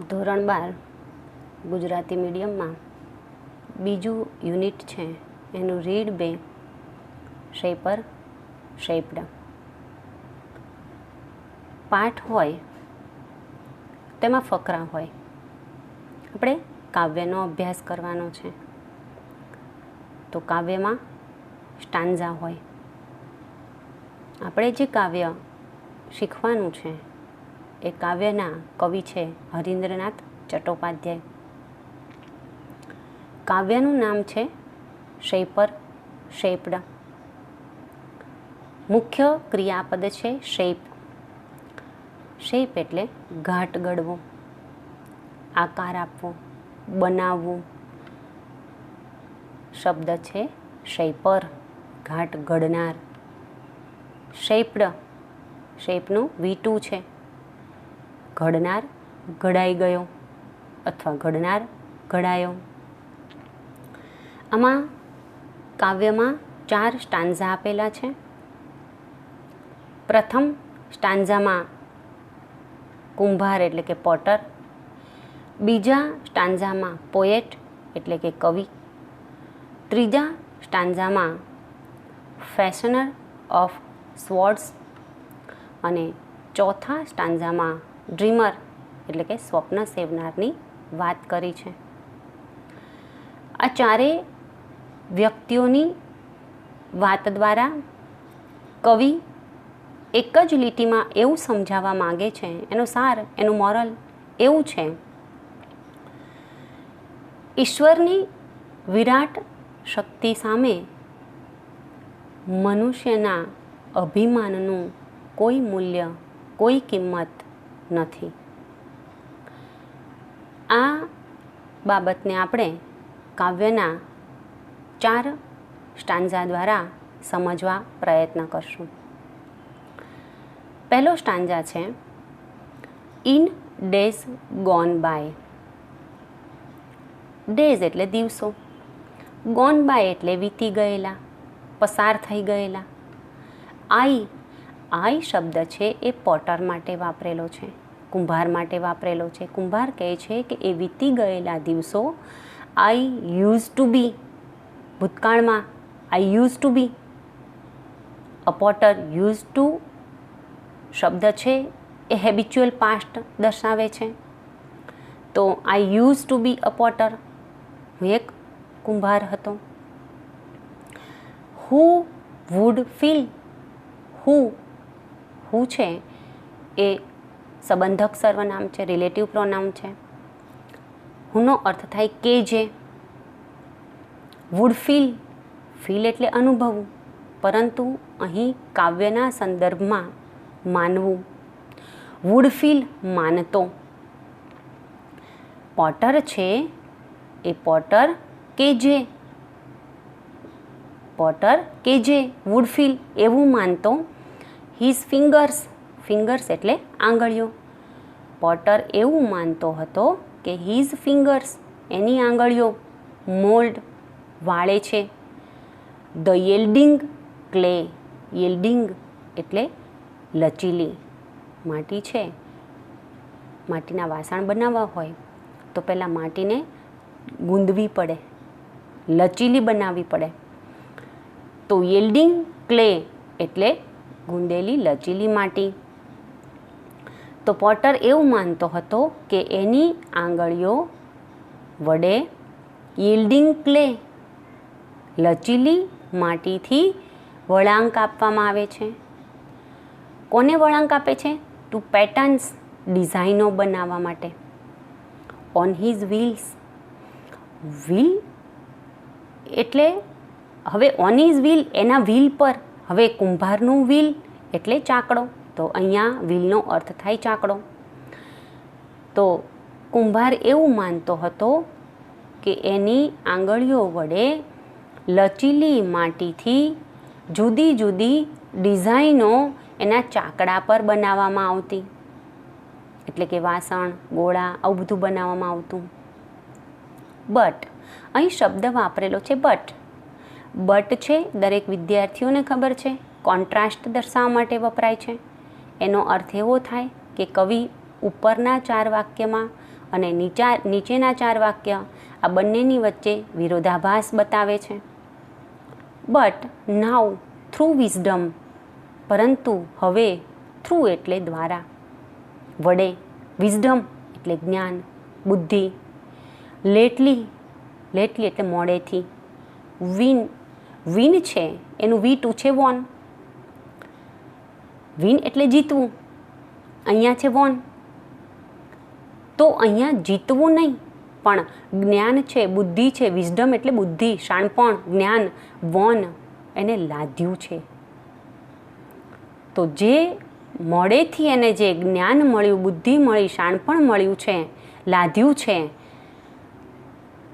ધોરણ 12 ગુજરાતી મીડિયમમાં બીજું યુનિટ છે એનું રીડ 2 શેપર શેપ્ડ પાઠ હોય તેમાં ફકરા હોય. આપણે કાવ્યનો અભ્યાસ કરવાનો છે તો કાવ્યમાં સ્ટાન્ઝા હોય. આપણે જે કાવ્ય શીખવાનું છે એ કાવ્યના કવિ છે હરીન્દ્રનાથ ચટ્ટોપાધ્યાય. કાવ્યનું નામ છે શેપર શેપ્ડ. મુખ્ય ક્રિયાપદ છે શેપ. શેપ એટલે ઘાટ ઘડવો, આકાર આપવો, બનાવવું. શબ્દ છે શેપર, ઘાટ ઘડનાર. શેપ્ડ, શેપનું V2 છે. ઘડનાર, ઘડાઈ ગયો અથવા ઘડનાર, ઘડાયો. આમાં કાવ્યમાં 4 સ્ટાન્ઝા આપેલા છે. પ્રથમ સ્ટાન્ઝામાં કુંભાર એટલે કે પોટર, બીજા સ્ટાન્ઝામાં પોએટ એટલે કે કવિ, ત્રીજા સ્ટાન્ઝામાં ફેશનર ઓફ સ્વોર્ડ્સ અને ચોથા સ્ટાન્ઝામાં ડ્રીમર એટલે કે સ્વપ્ન સેવનારની વાત કરી છે. આ ચારેય વ્યક્તિઓની વાત દ્વારા કવિ એક જ લીટીમાં એવું સમજાવવા માંગે છે, એનો સાર, એનું મોરલ એવું છે: ઈશ્વરની વિરાટ શક્તિ સામે મનુષ્યના અભિમાનનું કોઈ મૂલ્ય, કોઈ કિંમત નથી. આ બાબતને આપણે કાવ્યના 4 સ્ટાન્ઝા દ્વારા સમજવા પ્રયત્ન કરશું. પહેલો સ્ટાન્ઝા છે in days gone by. Days એટલે દિવસો, ગોન બાય એટલે વીતી ગયેલા, પસાર થઈ ગયેલા. આઈ શબ્દ છે એ પોટર માટે વાપરેલો છે, કુંભાર માટે વાપરેલો છે. કુંભાર કહે છે કે એ વીતી ગયેલા દિવસો આઈ યુઝ ટુ બી, ભૂતકાળમાં I use to be. A potter use to શબ્દ છે એ હેબિચ્યુઅલ પાસ્ટ દર્શાવે છે. તો I use to be a potter, હું એક કુંભાર હતો. હુ વુડ ફીલ, હું છે એ સંબંધક સર્વનામ છે, રિલેટિવ પ્રોનાઉન છે. હુંનો અર્થ થાય કે જે. વુડ ફીલ એટલે અનુભવવું, પરંતુ અહીં કાવ્યના સંદર્ભમાં માનવું. વુડ ફીલ માનતો. પોટર છે એ પોટર કે જે, પોટર કે જે વુડ ફીલ એવું માનતો. હિઝ ફિંગર્સ એટલે આંગળીઓ. પોટર એવું માનતો હતો કે હિઝ ફિંગર્સ એની આંગળીઓ મોલ્ડ વાળે છે. ધ યીલ્ડિંગ ક્લે, યીલ્ડિંગ એટલે લચીલી. માટી છે, માટીના વાસણ બનાવવા હોય તો પહેલાં માટીને ગૂંદવી પડે, લચીલી બનાવવી પડે. તો યીલ્ડિંગ ક્લે એટલે ગૂંદેલી લચીલી માટી. તો પોટર એવું માનતો હતો કે એની આંગળીઓ વડે યીલ્ડિંગ ક્લે, લચીલી માટીથી વળાંક આપવામાં આવે છે. કોને વળાંક આપે છે? ટુ પેટર્ન્સ, ડિઝાઇનો બનાવવા માટે. ઓન હિઝ વ્હીલ્સ, વ્હીલ એટલે હવે ઓન હિઝ વ્હીલ, એના વ્હીલ પર. હવે કુંભારનું વ્હીલ એટલે ચાકડો, તો અહીંયા વ્હીલનો અર્થ થાય ચાકડો. તો કુંભાર એવું માનતો હતો કે એની આંગળીઓ વડે લચીલી માટીથી જુદી જુદી ડિઝાઇનો એના ચાકડા પર બનાવવામાં આવતી. એટલે કે વાસણ, ગોળા, આવું બધું બનાવવામાં આવતું. બટ અહીં શબ્દ વાપરેલો છે બટ. બટ છે દરેક વિદ્યાર્થીઓને ખબર છે, કોન્ટ્રાસ્ટ દર્શાવવા માટે વપરાય છે. એનો અર્થ એવો થાય કે કવિ ઉપરના 4 વાક્યમાં અને નીચેના 4 વાક્ય આ બંનેની વચ્ચે વિરોધાભાસ બતાવે છે. બટ નાઉ થ્રુ વિઝડમ, પરંતુ હવે થ્રુ એટલે દ્વારા, વડે, વિઝડમ એટલે જ્ઞાન, બુદ્ધિ, લેટલી એટલે મોડેથી, વિન છે એનું V2 છે વોન, વિન એટલે જીતવું, અહીંયા છે વોન, તો અહીંયા જીતવું નહીં પણ જ્ઞાન છે, બુદ્ધિ છે, વિઝડમ એટલે બુદ્ધિ, શાણપણ, જ્ઞાન, વોન એને લાદ્યું છે. તો જે મોડેથી એને જે જ્ઞાન મળ્યું, બુદ્ધિ મળી, શાણપણ મળ્યું છે, લાદ્યું છે,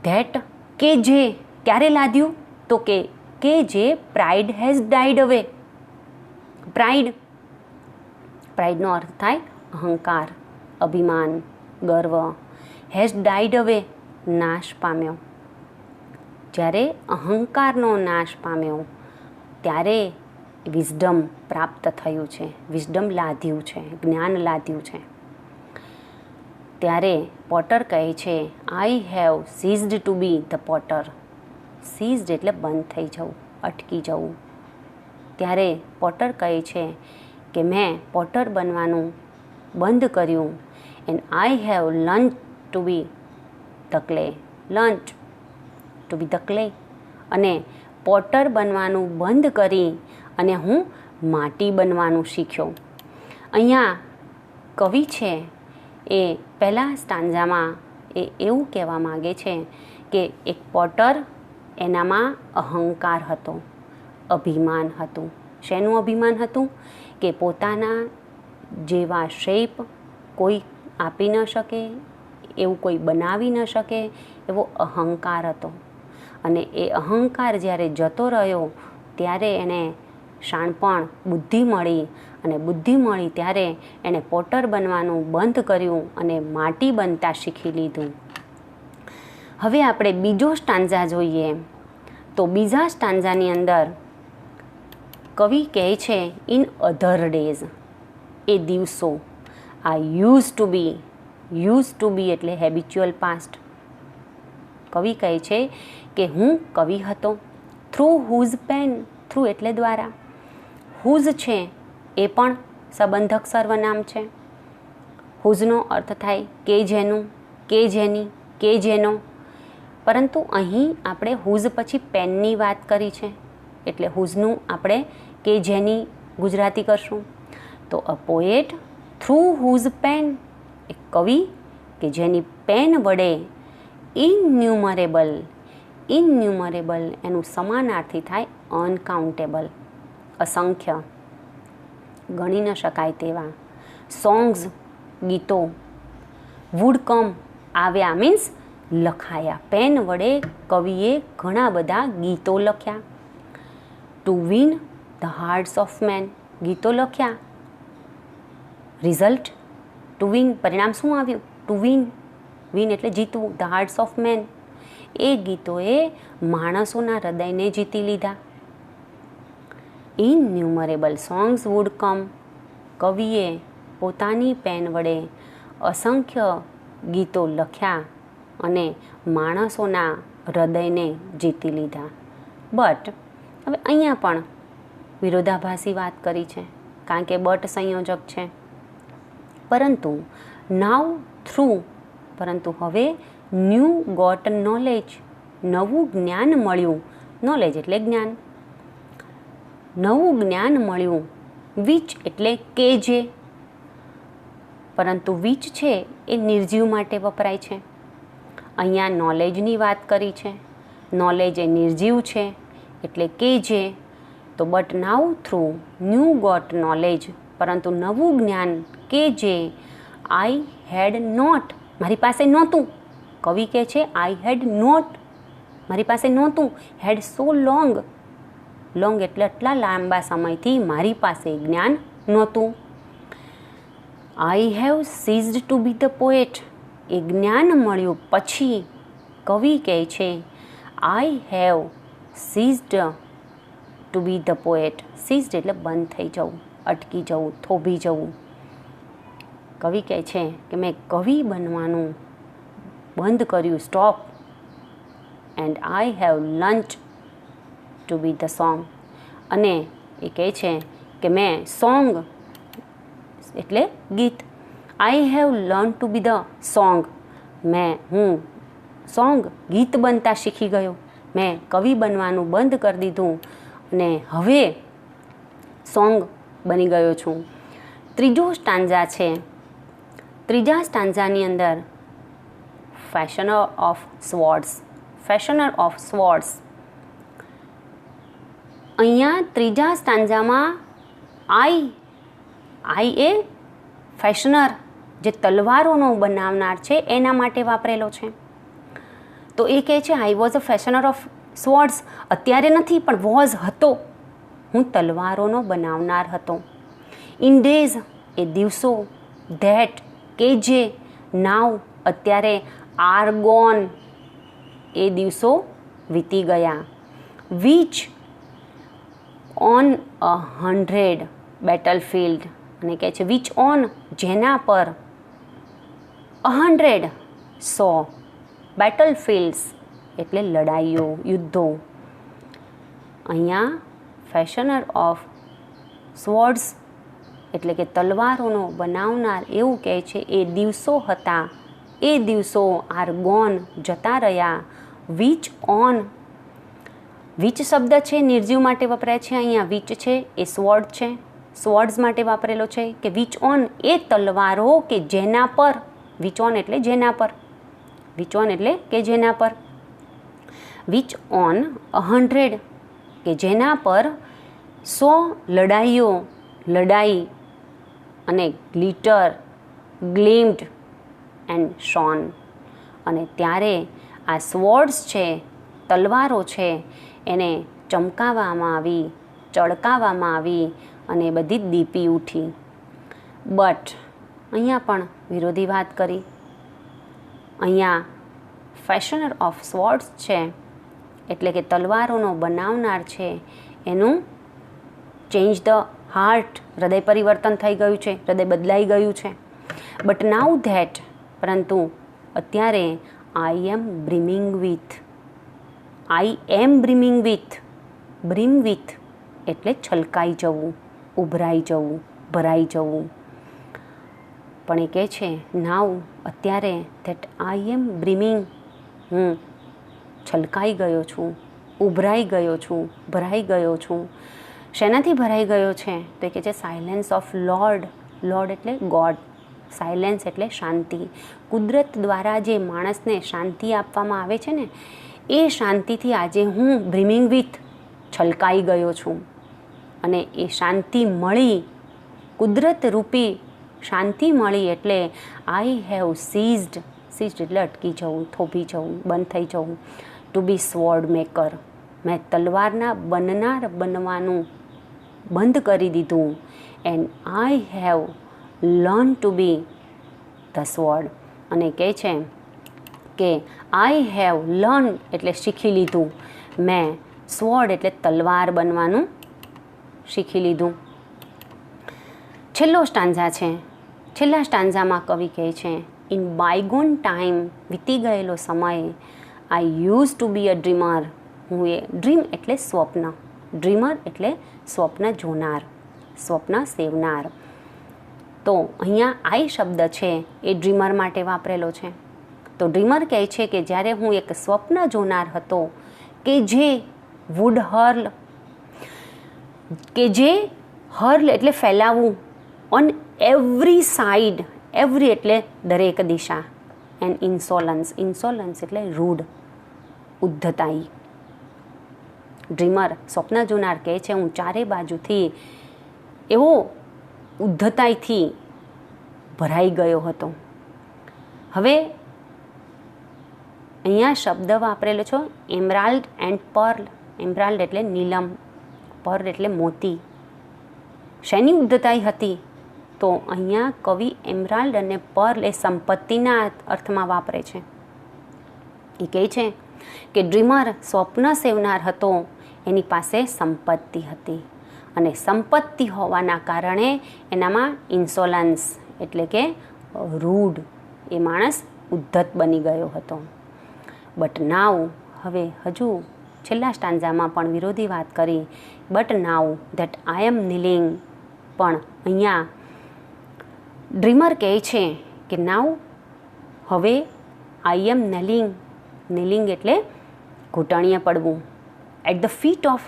ધેટ કે જે ક્યારે લાદ્યું, તો કે જે પ્રાઇડ હેઝ ડાઈડ અવે. પ્રાઇડનો અર્થ થાય અહંકાર, અભિમાન, ગર્વ. હેઝ ડાઈડ અવે નાશ પામ્યો. જ્યારે અહંકારનો નાશ પામ્યો ત્યારે વિઝડમ પ્રાપ્ત થયું છે, વિઝડમ લાદ્યું છે, જ્ઞાન લાદ્યું છે. ત્યારે પોટર કહે છે I have ceased to be the potter. Ceased એટલે બંધ થઈ જવું, અટકી જવું. ત્યારે પોટર કહે છે કે મેં પોટર બનવાનું બંધ કર્યું. And I have learn to be the clay. Learnt to be the clay. અને પોટર બનવાનું બંધ કરી અને હું માટી બનવાનું શીખ્યો. અહીંયા કવિ છે એ પહેલા સ્ટાન્ઝામાં એ એવું કહેવા માગે છે કે એક પોટર, એનામાં અહંકાર હતો, અભિમાન હતું. શેનું અભિમાન હતું? કે પોતાના જેવા શેપ કોઈ આપી ન શકે, એવું કોઈ બનાવી ન શકે, એવો અહંકાર હતો. અને એ અહંકાર જ્યારે જતો રહ્યો ત્યારે એને શાણપણ, બુદ્ધિ મળી. અને બુદ્ધિ મળી ત્યારે એણે પોટર બનવાનું બંધ કર્યું અને માટી બનતા શીખી લીધું. હવે આપણે બીજો સ્ટાન્ઝા જોઈએ. તો બીજા સ્ટાન્ઝાની અંદર કવિ કહે છે ઇન અધર ડેઝ, એ દિવસો. આ યુઝ ટુ બી એટલે હેબિચ્યુઅલ પાસ્ટ. કવિ કહે છે કે હું કવિ હતો. થ્રુ હુઝ પેન, થ્રુ એટલે દ્વારા, હુઝ છે એ પણ સંબંધક સર્વનામ છે. હુઝનો અર્થ થાય કે જેનું, કે જેની, કે જેનો. પરંતુ અહીં આપણે હુઝ પછી પેનની વાત કરી છે એટલે હુઝનું આપણે કે જેની ગુજરાતી કરશું. તો અ પોએટ થ્રુ હુઝ પેન, એક કવિ કે જેની પેન વડે ઇનન્યુમરેબલ એનું સમાનાર્થી થાય અનકાઉન્ટેબલ, અસંખ્ય, ગણી ન શકાય તેવા. સોંગ્સ ગીતો, વુડ કમ આવ્યા મીન્સ લખાયા. પેન વડે કવિએ ઘણા બધા ગીતો લખ્યા. To win the hearts of men, ગીતો લખ્યા. રિઝલ્ટ ટુ વિન, પરિણામ શું આવ્યું? ટુ વિન એટલે જીતવું. ધ હાર્ટ્સ ઓફ મેન, એ ગીતોએ માણસોના હૃદયને જીતી લીધા. ઇનન્યુમરેબલ સોંગ્સ વુડ કમ, કવિએ પોતાની પેન વડે અસંખ્ય ગીતો લખ્યા અને માણસોના હૃદયને જીતી લીધા. બટ હવે અહીંયા પણ વિરોધાભાસી વાત કરી છે કારણ કે બટ સંયોજક છે. પરંતુ નાવ થ્રુ, પરંતુ હવે ન્યૂ ગોટ નોલેજ, નવું જ્ઞાન મળ્યું. નોલેજ એટલે જ્ઞાન. નવું જ્ઞાન મળ્યું. વિચ એટલે કે જે, પરંતુ વિચ છે એ નિર્જીવ માટે વપરાય છે. અહીંયા નોલેજની વાત કરી છે. નોલેજ એ નિર્જીવ છે એટલે કે જે. તો but now through new got knowledge, પરંતુ નવું જ્ઞાન કે જે આઈ હેડ નોટ, મારી પાસે નહોતું. કવિ કહે છે આઈ હેડ નોટ, મારી પાસે નહોતું. હેડ સો લોંગ, લોંગ એટલે આટલા લાંબા સમયથી મારી પાસે જ્ઞાન નહોતું. I have ceased to be the poet, એ જ્ઞાન મળ્યું પછી કવિ કહે છે I have ceased to be the poet. Ceased એટલે બંધ થઈ જવું, અટકી જવું, થોભી જવું. કવિ કહે છે કે મેં કવિ બનવાનું બંધ કર્યું, stop. And I have learnt to be the song. અને એ કહે છે કે મેં સોંગ એટલે ગીત, I have learn to be the song, હું સોંગ ગીત બનતા શીખી ગયો, મેં કવિ બનવાનું બંધ કરી દીધું અને હવે સોંગ બની ગયો છું. ત્રીજો સ્ટાન્ઝા છે. ત્રીજા સ્ટાન્ઝાની અંદર fashioner of swords. Fashioner of swords, અહીંયા ત્રીજા સ્ટાન્ઝામાં આઈ એ ફેશનર, જે તલવારોનો બનાવનાર છે એના માટે વાપરેલો છે. તો એ કહે છે I was a fashioner of swords, અત્યારે નથી પણ વોઝ હતો, હું તલવારોનો બનાવનાર હતો. ઇન ડેઝ એ દિવસો, ધેટ કે જે, નાવ અત્યારે, આર ગોન એ દિવસો વીતી ગયા. વિચ ઓન અ 100 બેટલફિલ્ડ, અને કહે છે વિચ ઓન જેના પર, 100 100 બેટલફિલ્ડ્સ એટલે લડાઈઓ, યુદ્ધો. અહીંયા ફેશનર ઓફ સ્વોર્ડ્સ એટલે કે તલવારોનો બનાવનાર એવું કહે છે એ દિવસો હતા, એ દિવસો આર ગોન જતા રહ્યા. વિચ ઓન, વિચ શબ્દ છે નિર્જીવ માટે વપરાય છે, અહીંયા વિચ છે એ સ્વોર્ડ છે, સ્વોર્ડ્સ માટે વાપરેલો છે કે વિચ ઓન એ તલવારો કે જેના પર, વિચ ઓન એટલે જેના પર, વિચ ઓન એટલે કે જેના પર, વિચ ઓન 100 કે જેના પર 100 લડાઈઓ લડાઈ, અને ગ્લિટર, ગ્લિમ્ડ એન્ડ શોન. અને ત્યારે આ સ્વોર્ડ્સ છે, તલવારો છે, એને ચમકાવવામાં આવી, ચળકાવવામાં આવી અને બધી દીપી ઉઠી. બટ અહીંયા પણ વિરોધી વાત કરી. અહીંયા ફેશનર ઓફ સ્વોર્ડ્સ છે એટલે કે તલવારોનો બનાવનાર છે એનું ચેન્જ ધ હાર્ટ, હૃદય પરિવર્તન થઈ ગયું છે, હૃદય બદલાઈ ગયું છે. બટ નાઉ ધેટ, પરંતુ અત્યારે I am brimming with, I am brimming with, brim with એટલે છલકાઈ જવું, ઉભરાઈ જવું, ભરાઈ જવું. પણ એ કહે છે નાઉ અત્યારે ધેટ આઈ એમ બ્રિમિંગ, હું છલકાઈ ગયો છું, ઉભરાઈ ગયો છું, ભરાઈ ગયો છું. શેનાથી ભરાઈ ગયો છે તો એ કહે છે સાયલેન્સ ઓફ લોર્ડ. લોર્ડ એટલે ગોડ, સાયલેન્સ એટલે શાંતિ. કુદરત દ્વારા જે માણસને શાંતિ આપવામાં આવે છે ને, એ શાંતિથી આજે હું બ્રિમિંગ વિથ, છલકાઈ ગયો છું. અને એ શાંતિ મળી, કુદરત રૂપી શાંતિ મળી એટલે આઈ હેવ સીઝડ, સીઝડ એટલે અટકી જવું, થોભી જવું, બંધ થઈ જવું. ટુ બી સ્વોર્ડ મેકર, મેં તલવારના બનવાનું બંધ કરી દીધું. And I have learn to be the sword. અને કહે છે કે આઈ હેવ લર્ન એટલે શીખી લીધું, મેં સ્વોર્ડ એટલે તલવાર બનવાનું શીખી લીધું. છેલ્લો સ્ટાન્ઝા છે. છેલ્લા સ્ટાન્ઝામાં કવિ કહે છે ઇન બાયગોન ટાઈમ, વીતી ગયેલો સમય, I use to be a dreamer, હું એ ડ્રીમ એટલે સ્વપ્ન, ડ્રીમર એટલે સ્વપ્ન જોનાર, સ્વપ્ન સેવનાર. તો અહીંયા આઈ શબ્દ છે એ ડ્રીમર માટે વાપરેલો છે. તો ડ્રીમર કહે છે કે જ્યારે હું એક સ્વપ્ન જોનાર હતો કે જે વુડ હર્લ, કે જે હર્લ એટલે ફેલાવવું, ઓન એવરી સાઈડ, એવરી એટલે દરેક દિશા, એન્ડ ઇન્સોલન્સ, ઇન્સોલન્સ એટલે રૂડ, ઉદ્ધતાઈ. ડ્રીમર સ્વપ્ન જોનાર કહે છે હું ચારે બાજુથી એવો ઉદ્ધતાઈથી ભરાઈ ગયો હતો. હવે અહીંયા શબ્દ વાપરેલો છે એમરાલ્ડ એન્ડ પર્લ. એમરાલ્ડ એટલે નીલમ, પર્લ એટલે મોતી. શેની ઉદ્ધતાઈ હતી તો અહીંયા કવિ એમરાલ્ડ અને પર્લ એ સંપત્તિના અર્થમાં વાપરે છે. એ કહે છે કે ડ્રીમર સ્વપ્ન સેવનાર હતો, એની પાસે સંપત્તિ હતી અને સંપત્તિ હોવાના કારણે એનામાં ઇન્સોલન્સ એટલે કે રૂડ, એ માણસ ઉદ્ધત બની ગયો હતો. બટ નાવ, હવે હજુ છેલ્લા સ્ટાન્ઝામાં પણ વિરોધી વાત કરી. બટ નાવ ધેટ આઈ એમ નીલિંગ, પણ અહીંયા ડ્રીમર કહે છે કે નાવ, હવે આઈ એમ નીલિંગ, નીલિંગ એટલે ઘૂંટણીએ પડવું, at the feet of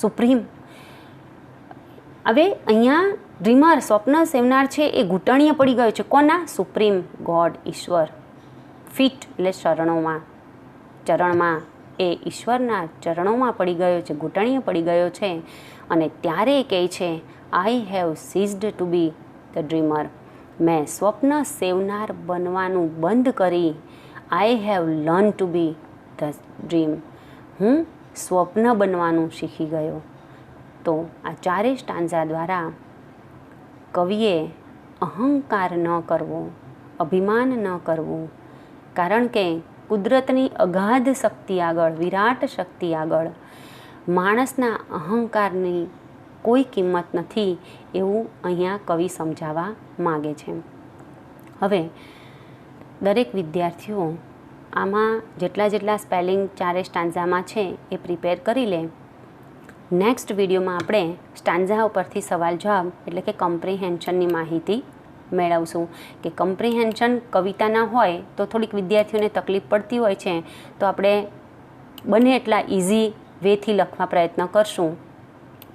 supreme. હવે અહીંયા ડ્રીમર, સ્વપ્ન સેવનાર છે એ ઘૂંટણીએ પડી ગયો છે. કોના? સુપ્રીમ ગોડ, ઈશ્વર. ફીટ એટલે ચરણોમાં, ચરણમાં, એ ઈશ્વરના ચરણોમાં પડી ગયો છે, ઘૂંટણીએ પડી ગયો છે. અને ત્યારે એ કહે છે, I have ceased to be the dreamer, મેં સ્વપ્ન સેવનાર બનવાનું બંધ કરી. I have learn to be the dream, હું સ્વપ્ન બનવાનું શીખી ગયો. તો આ ચારેય સ્ટાન્ઝા દ્વારા કવિએ અહંકાર ન કરવો, અભિમાન ન કરવું, કારણ કે કુદરતની અગાધ શક્તિ આગળ, વિરાટ શક્તિ આગળ માણસના અહંકારની કોઈ કિંમત નથી, એવું અહીંયા કવિ સમજાવવા માગે છે. હવે દરેક વિદ્યાર્થીઓ આમાં જેટલા સ્પેલિંગ ચારે સ્ટાન્ઝામાં છે એ પ્રિપેર કરી લે. નેક્સ્ટ વિડીયોમાં આપણે સ્ટાન્ઝા ઉપરથી સવાલ જવાબ એટલે કે કમ્પ્રિહેન્શનની માહિતી મેળવશું. કે કમ્પ્રિહેન્શન કવિતાના હોય તો થોડીક વિદ્યાર્થીઓને તકલીફ પડતી હોય છે, તો આપણે બને એટલા ઇઝી વેથી લખવા પ્રયત્ન કરશું.